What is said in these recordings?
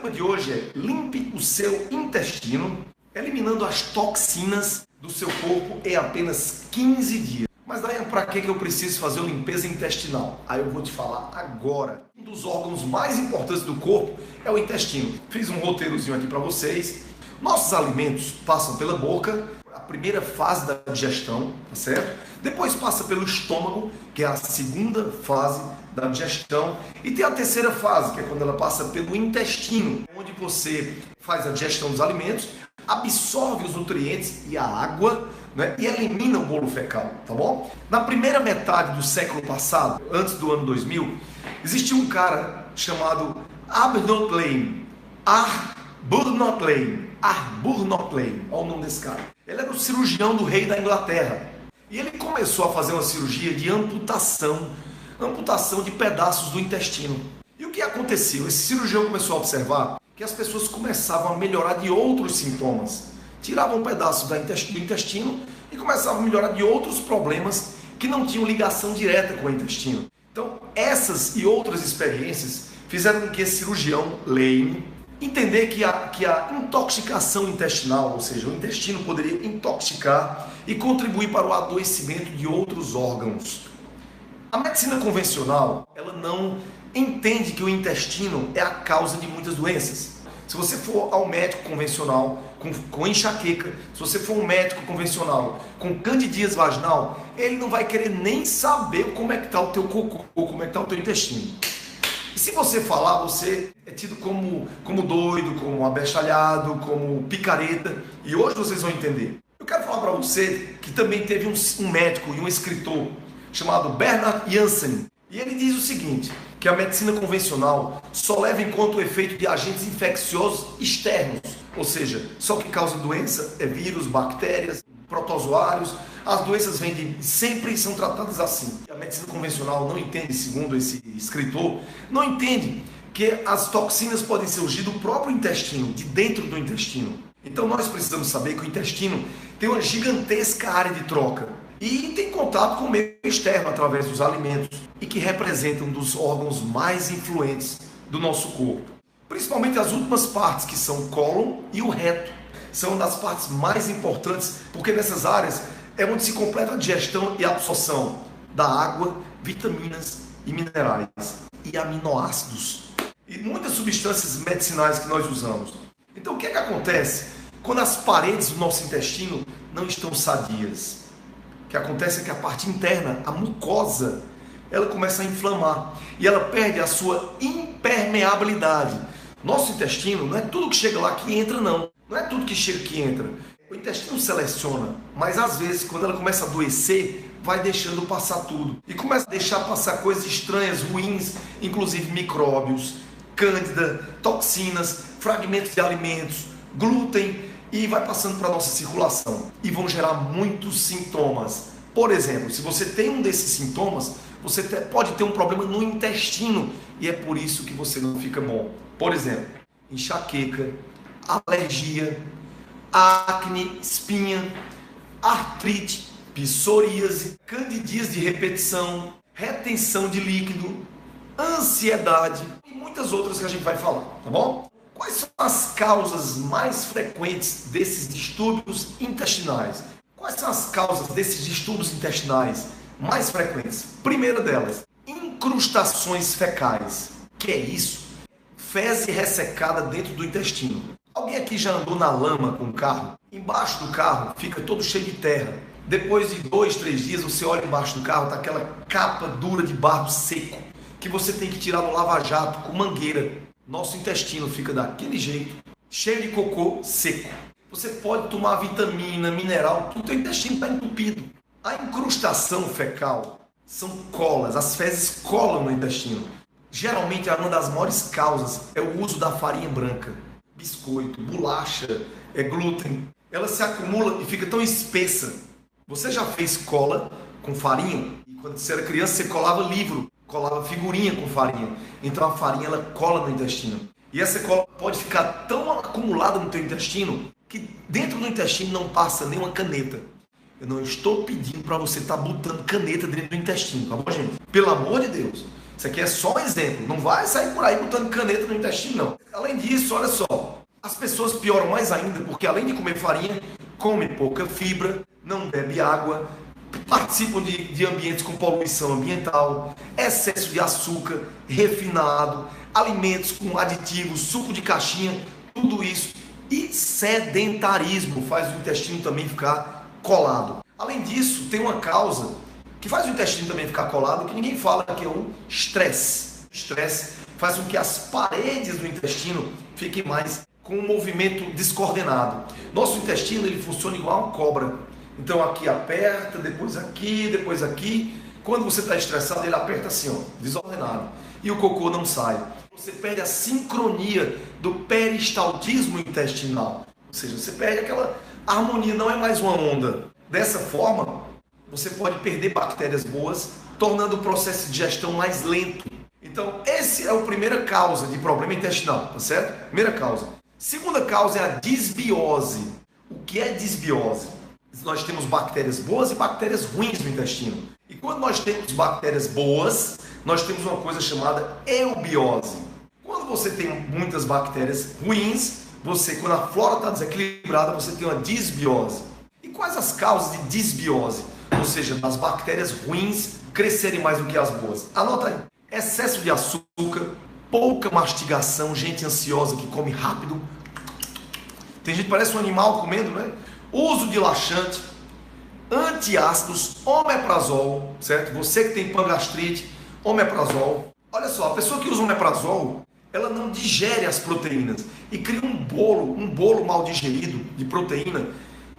tema de hoje é limpe o seu intestino, eliminando as toxinas do seu corpo em apenas 15 dias. Mas daí para que eu preciso fazer uma limpeza intestinal? Aí eu vou te falar agora. Um dos órgãos mais importantes do corpo é o intestino. Fiz um roteirozinho aqui para vocês. Nossos alimentos passam pela boca, a primeira fase da digestão, tá certo? Depois passa pelo estômago, que é a segunda fase da digestão. E tem a terceira fase, que é quando ela passa pelo intestino, onde você faz a digestão dos alimentos, absorve os nutrientes e a água, né, e elimina o bolo fecal, tá bom? Na primeira metade do século passado, antes do ano 2000, existia um cara chamado Arbuthnot-Lane. Arbuthnot-Lane, olha o nome desse cara. Ele era o cirurgião do rei da Inglaterra. E ele começou a fazer uma cirurgia de amputação de pedaços do intestino. E o que aconteceu? Esse cirurgião começou a observar que as pessoas começavam a melhorar de outros sintomas. Tiravam um pedaço do intestino e começavam a melhorar de outros problemas que não tinham ligação direta com o intestino. Então, essas e outras experiências fizeram com que esse cirurgião Lane entender que a intoxicação intestinal, ou seja, o intestino poderia intoxicar e contribuir para o adoecimento de outros órgãos. A medicina convencional, ela não entende que o intestino é a causa de muitas doenças. Se você for ao médico convencional com enxaqueca, se você for um médico convencional com candidíase vaginal, ele não vai querer nem saber como é que está o teu cocô, ou como é que está o teu intestino. E se você falar, você é tido como doido, como abestalhado, como picareta. E hoje vocês vão entender. Eu quero falar para você que também teve um médico e um escritor chamado Bernard Jansen. E ele diz o seguinte, que a medicina convencional só leva em conta o efeito de agentes infecciosos externos. Ou seja, só que causa doença é vírus, bactérias, protozoários. As doenças vêm sempre são tratadas assim. A medicina convencional não entende, segundo esse escritor, não entende que as toxinas podem surgir do próprio intestino, de dentro do intestino. Então nós precisamos saber que o intestino tem uma gigantesca área de troca e tem contato com o meio externo através dos alimentos e que representam um dos órgãos mais influentes do nosso corpo. Principalmente as últimas partes, que são o cólon e o reto. São uma das partes mais importantes, porque nessas áreas é onde se completa a digestão e a absorção da água, vitaminas e minerais e aminoácidos e muitas substâncias medicinais que nós usamos. Então o que é que acontece quando as paredes do nosso intestino não estão sadias? O que acontece é que a parte interna, a mucosa, ela começa a inflamar e ela perde a sua impermeabilidade. Nosso intestino não é tudo que chega lá que entra, não. Não é tudo que chega que entra. O intestino seleciona, mas às vezes, quando ela começa a adoecer, vai deixando passar tudo. E começa a deixar passar coisas estranhas, ruins, inclusive micróbios, cândida, toxinas, fragmentos de alimentos, glúten, e vai passando para a nossa circulação. E vão gerar muitos sintomas. Por exemplo, se você tem um desses sintomas, você pode ter um problema no intestino, e é por isso que você não fica bom. Por exemplo, enxaqueca, alergia, acne, espinha, artrite, psoríase, candidíase de repetição, retenção de líquido, ansiedade e muitas outras que a gente vai falar, tá bom? Quais são as causas mais frequentes desses distúrbios intestinais? Quais são as causas desses distúrbios intestinais mais frequentes? Primeira delas, incrustações fecais. Que é isso? Fezes ressecada dentro do intestino. Alguém aqui já andou na lama com o carro? Embaixo do carro fica todo cheio de terra. Depois de 2, 3 dias você olha embaixo do carro, tá aquela capa dura de barro seco que você tem que tirar no lava-jato com mangueira. Nosso intestino fica daquele jeito, cheio de cocô seco. Você pode tomar vitamina, mineral, o teu intestino está entupido. A incrustação fecal são colas, as fezes colam no intestino. Geralmente uma das maiores causas é o uso da farinha branca. Biscoito, bolacha, glúten, ela se acumula e fica tão espessa. Você já fez cola com farinha? E quando você era criança, você colava livro, colava figurinha com farinha. Então a farinha ela cola no intestino. E essa cola pode ficar tão acumulada no teu intestino que dentro do intestino não passa nem uma caneta. Eu não estou pedindo para você estar botando caneta dentro do intestino, tá bom, gente? Pelo amor de Deus. Isso aqui é só um exemplo. Não vai sair por aí botando caneta no intestino, não. Além disso, olha só. As pessoas pioram mais ainda, porque além de comer farinha, come pouca fibra, não bebe água, participam de ambientes com poluição ambiental, excesso de açúcar, refinado, alimentos com aditivos, suco de caixinha, tudo isso. E sedentarismo faz o intestino também ficar colado. Além disso, tem uma causa que faz o intestino também ficar colado, que ninguém fala, que é o estresse. O estresse faz com que as paredes do intestino fiquem mais com um movimento descoordenado. Nosso intestino ele funciona igual uma cobra. Então aqui aperta, depois aqui. Quando você está estressado, ele aperta assim, ó, desordenado. E o cocô não sai. Você perde a sincronia do peristaltismo intestinal. Ou seja, você perde aquela harmonia, não é mais uma onda. Dessa forma, você pode perder bactérias boas, tornando o processo de digestão mais lento. Então, essa é a primeira causa de problema intestinal, tá certo? Primeira causa. Segunda causa é a disbiose. O que é disbiose? Nós temos bactérias boas e bactérias ruins no intestino. E quando nós temos bactérias boas, nós temos uma coisa chamada eubiose. Quando você tem muitas bactérias ruins, quando a flora está desequilibrada, você tem uma disbiose. E quais as causas de disbiose? Ou seja, das bactérias ruins crescerem mais do que as boas. Anota aí. Excesso de açúcar, pouca mastigação, gente ansiosa que come rápido. Tem gente que parece um animal comendo, né? Uso de laxante, antiácidos, omeprazol, certo? Você que tem pangastrite, omeprazol. Olha só, a pessoa que usa omeprazol, ela não digere as proteínas e cria um bolo mal digerido de proteína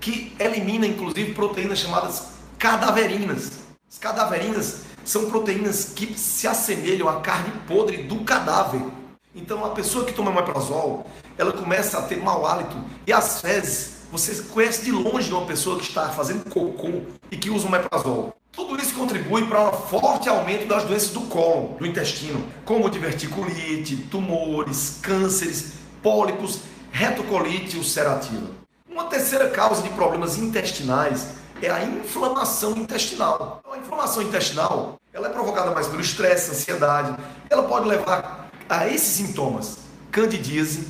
que elimina inclusive proteínas chamadas cadaverinas. As cadaverinas são proteínas que se assemelham à carne podre do cadáver. Então a pessoa que toma omeprazol, ela começa a ter mau hálito e às vezes você conhece de longe uma pessoa que está fazendo cocô e que usa omeprazol. Tudo isso contribui para um forte aumento das doenças do cólon, do intestino, como diverticulite, tumores, cânceres, pólipos, retocolite ulcerativa. Uma terceira causa de problemas intestinais é a inflamação intestinal. A inflamação intestinal ela é provocada mais pelo estresse, ansiedade. Ela pode levar a esses sintomas: candidíase,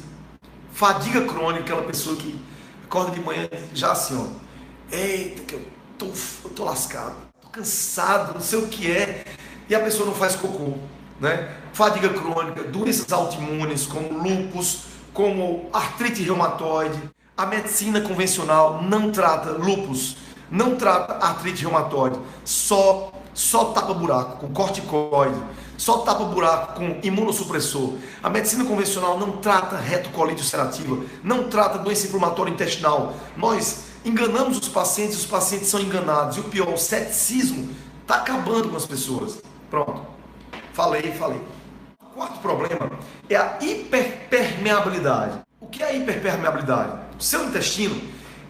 fadiga crônica, aquela pessoa que acorda de manhã já assim, ó, eita, que eu tô lascado, tô cansado, não sei o que é, e a pessoa não faz cocô, né? Fadiga crônica, doenças autoimunes como lúpus, como artrite reumatoide. A medicina convencional não trata lúpus, não trata artrite reumatoide, só tapa buraco com corticoide, só tapa buraco com imunossupressor. A medicina convencional não trata retocolite ulcerativa, não trata doença inflamatória intestinal. Nós enganamos os pacientes são enganados. E o pior, o ceticismo está acabando com as pessoas. Pronto, falei. O quarto problema é a hiperpermeabilidade. O que é a hiperpermeabilidade? O seu intestino,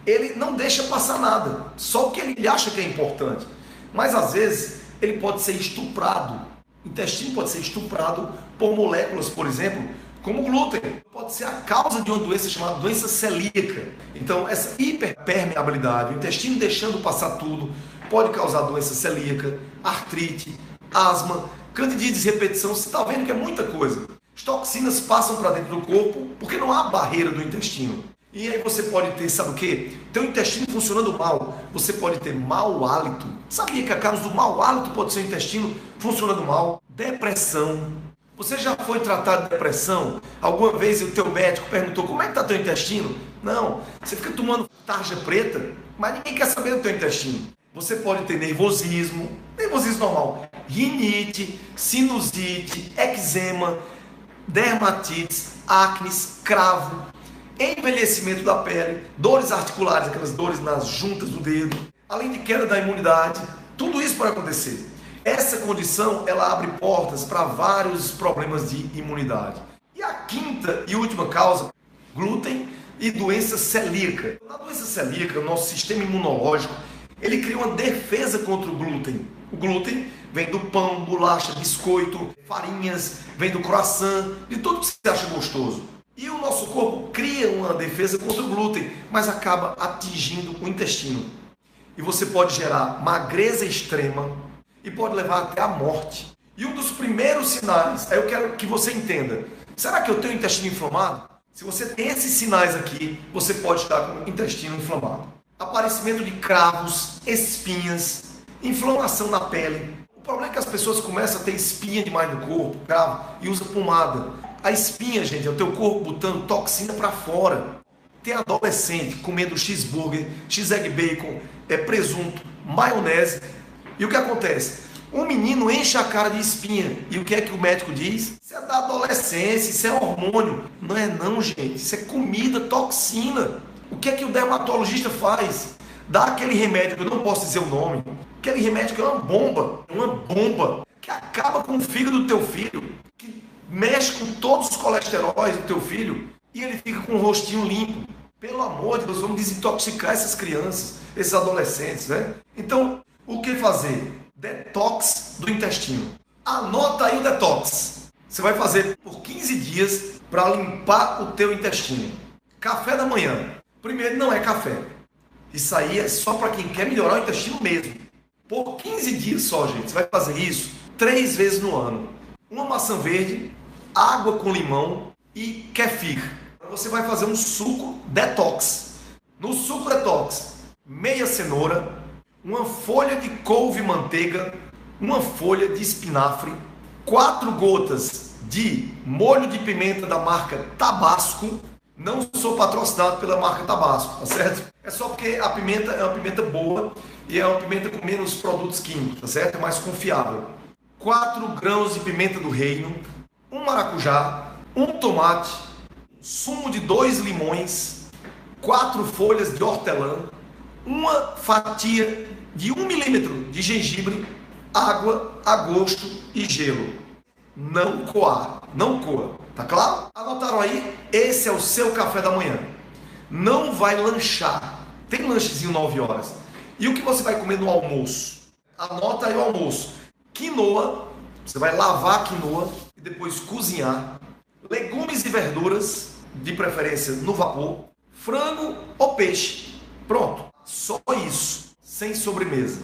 ele não deixa passar nada, só o que ele acha que é importante. Mas às vezes ele pode ser estuprado. O intestino pode ser estuprado por moléculas, por exemplo, como glúten. Pode ser a causa de uma doença chamada doença celíaca. Então, essa hiperpermeabilidade, o intestino deixando passar tudo, pode causar doença celíaca, artrite, asma, candidíase repetição. Você está vendo que é muita coisa. As toxinas passam para dentro do corpo porque não há barreira do intestino. E aí você pode ter, sabe o quê? Teu intestino funcionando mal. Você pode ter mau hálito. Sabia que a causa do mau hálito pode ser o intestino funcionando mal? Depressão. Você já foi tratado de depressão? Alguma vez o teu médico perguntou como é que está teu intestino? Não. Você fica tomando tarja preta, mas ninguém quer saber do teu intestino. Você pode ter nervosismo normal, rinite, sinusite, eczema, dermatites, acnes, cravo, envelhecimento da pele, dores articulares, aquelas dores nas juntas do dedo, além de queda da imunidade. Tudo isso pode acontecer. Essa condição, ela abre portas para vários problemas de imunidade. E a quinta e última causa, glúten e doença celíaca. Na doença celíaca, o nosso sistema imunológico, ele cria uma defesa contra o glúten. O glúten vem do pão, bolacha, biscoito, farinhas, vem do croissant, de tudo que você acha gostoso. E o nosso corpo cria uma defesa contra o glúten, mas acaba atingindo o intestino. E você pode gerar magreza extrema e pode levar até a morte. E um dos primeiros sinais, aí eu quero que você entenda, será que eu tenho intestino inflamado? Se você tem esses sinais aqui, você pode estar com o intestino inflamado. Aparecimento de cravos, espinhas, inflamação na pele. O problema é que as pessoas começam a ter espinha demais no corpo, cravo, e usa pomada. A espinha, gente, é o teu corpo botando toxina para fora. Tem adolescente comendo cheeseburger, x-egg bacon, presunto, maionese. E o que acontece? Um menino enche a cara de espinha. E o que é que o médico diz? Isso é da adolescência, isso é hormônio. Não é não, gente. Isso é comida, toxina. O que é que o dermatologista faz? Dá aquele remédio, que eu não posso dizer o nome. Aquele remédio que é uma bomba, que acaba com o fígado do teu filho, que mexe com todos os colesteróis do teu filho, e ele fica com o rostinho limpo. Pelo amor de Deus, vamos desintoxicar essas crianças, esses adolescentes, né? Então, o que fazer? Detox do intestino. Anota aí o detox. Você vai fazer por 15 dias para limpar o teu intestino. Café da manhã. Primeiro, não é café. Isso aí é só para quem quer melhorar o intestino mesmo. Por 15 dias só, gente. Você vai fazer isso 3 vezes no ano. Uma maçã verde, água com limão e kefir. Você vai fazer um suco detox. No suco detox, meia cenoura, uma folha de couve-manteiga, uma folha de espinafre, 4 gotas de molho de pimenta da marca Tabasco. Não sou patrocinado pela marca Tabasco, tá certo? É só porque a pimenta é uma pimenta boa e é uma pimenta com menos produtos químicos, tá certo? É mais confiável. 4 grãos de pimenta do reino, um maracujá, um tomate, sumo de 2 limões, 4 folhas de hortelã, uma fatia de 1 milímetro de gengibre, água a gosto e gelo. Não coar, não coa, tá claro? Anotaram aí? Esse é o seu café da manhã. Não vai lanchar. Tem lanchezinho 9 horas. E o que você vai comer no almoço? Anota aí o almoço. Quinoa, você vai lavar a quinoa e depois cozinhar. Legumes e verduras, de preferência no vapor. Frango ou peixe. Pronto. Só isso, sem sobremesa.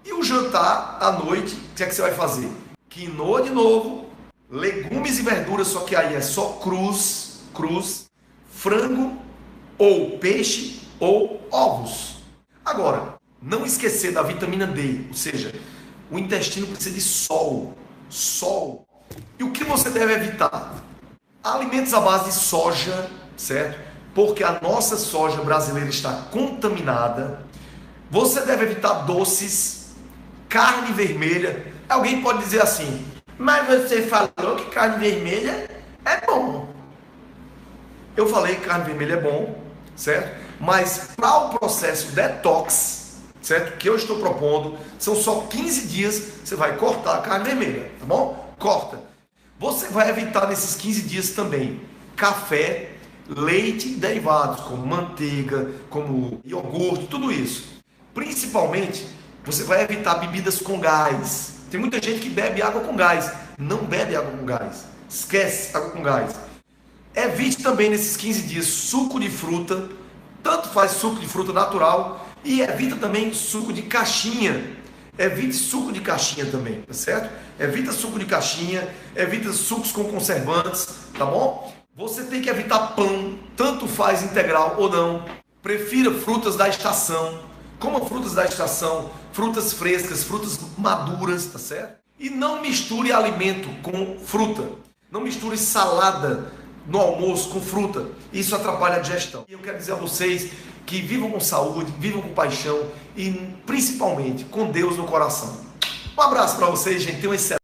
E o jantar à noite, o que é que você vai fazer? Quinoa de novo, legumes e verduras, só que aí é só crus, frango ou peixe ou ovos. Agora, não esquecer da vitamina D, ou seja, o intestino precisa de sol. E o que você deve evitar? Alimentos à base de soja, certo? Porque a nossa soja brasileira está contaminada. Você deve evitar doces, carne vermelha. Alguém pode dizer assim, mas você falou que carne vermelha é bom. Eu falei que carne vermelha é bom, certo? Mas para o processo detox, certo? Que eu estou propondo, são só 15 dias, você vai cortar a carne vermelha, tá bom? Corta. Você vai evitar nesses 15 dias também café, leite e derivados, como manteiga, como iogurte, tudo isso. Principalmente, você vai evitar bebidas com gás. Tem muita gente que bebe água com gás. Não bebe água com gás. Esquece água com gás. Evite também nesses 15 dias suco de fruta. Tanto faz suco de fruta natural. E evita também suco de caixinha. Evite suco de caixinha também, tá certo? Evita suco de caixinha. Evita sucos com conservantes, tá bom? Você tem que evitar pão. Tanto faz integral ou não. Prefira frutas da estação. Coma frutas da estação, frutas frescas, frutas maduras, tá certo? E não misture alimento com fruta. Não misture salada no almoço com fruta. Isso atrapalha a digestão. E eu quero dizer a vocês que vivam com saúde, vivam com paixão e principalmente com Deus no coração. Um abraço para vocês, gente. Tenham um excelente